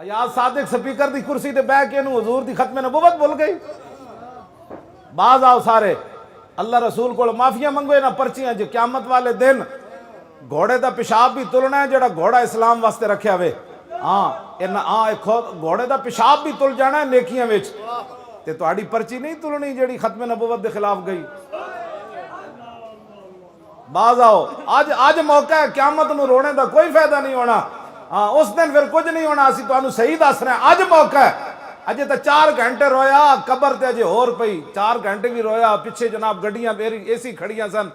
Ayaz Sadiq speaker की कुर्सी ते बह के हजूर की खत्म नबुवत भुल गई। बाज आओ सारे अल्लाह रसूल को माफिया मंगो ना पर्चियां जो क्यामत वाले दिन घोड़े का पेशाब भी तुलना है जो घोड़ा इस्लाम वास्ते रखा वे। हाँ घोड़े का पेशाब भी तुल जाना है नेकियां विच ते तुहाडी पर्ची नहीं तुलनी जिहड़ी खत्म नबुवत के खिलाफ गई। बाज आओ अज मौका है क्यामत नूं रोने का कोई फायदा नहीं होना। हाँ उस दिन फिर कुछ नहीं होना। असीं तुहानूं सही दस रहे अज मौका है। अजे तो 4 घंटे रोया कबर ते अजे होर पई 4 घंटे भी रोया पिछे जनाब गड्डियां मेरी एसी खड़ियां सन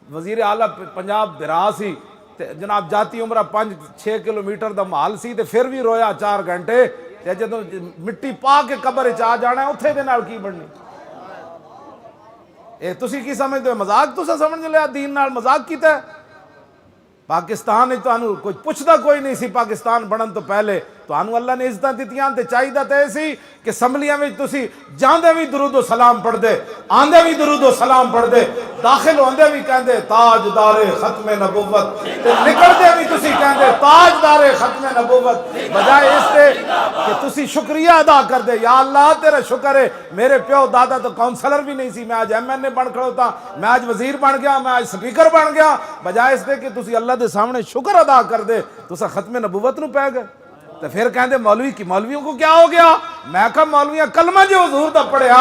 वजीर आला पंजाब बिरा सी ते जनाब जाती उमरा 5-6 किलोमीटर का माल सी ते फिर भी रोया 4 घंटे ते जदों मिट्टी पा के कबर च आ जाना उत्थे दे नाल की बननी। ए तुसी की समझदे हो मजाक तुसा समझ लिया दीन नाल मजाक कीता। पाकिस्तान तुहानू कोई पुछदा कोई नहीं सी। पाकिस्तान बनन तो पहले तुहानू अल्लाह ने इज्जत दित्तियां ते चाहिदा ते सी कि असैम्बलियां में तुसी जांदे भी दुरूद सलाम पढ़दे आंदे भी दुरूद सलाम पढ़दे दाखिल होंदे भी कहंदे ताजदारे खत्म नबुवत ते निकलदे भी तुसी कहंदे ताजदारे खत्म नबुवत बजाय इसते कि तुसी शुक्रिया अदा कर दे या अल्लाह तेरा शुक्र है मेरे प्यो दादा तो काउंसलर भी नहीं सी मैं आज MNA बन खड़ोता मैं आज वजीर बन गया मैं आज स्पीकर बन गया बजाय इसते कि तुसी अल्लाह के सामने शुक्र अदा कर दे तुसा खत्म नबुवत नूं पै गए। तो फिर कहते मौलवी की मौलवियों को क्या हो गया। मैं कहा मौलवियां कलमा जो हजूर दा पढ़िया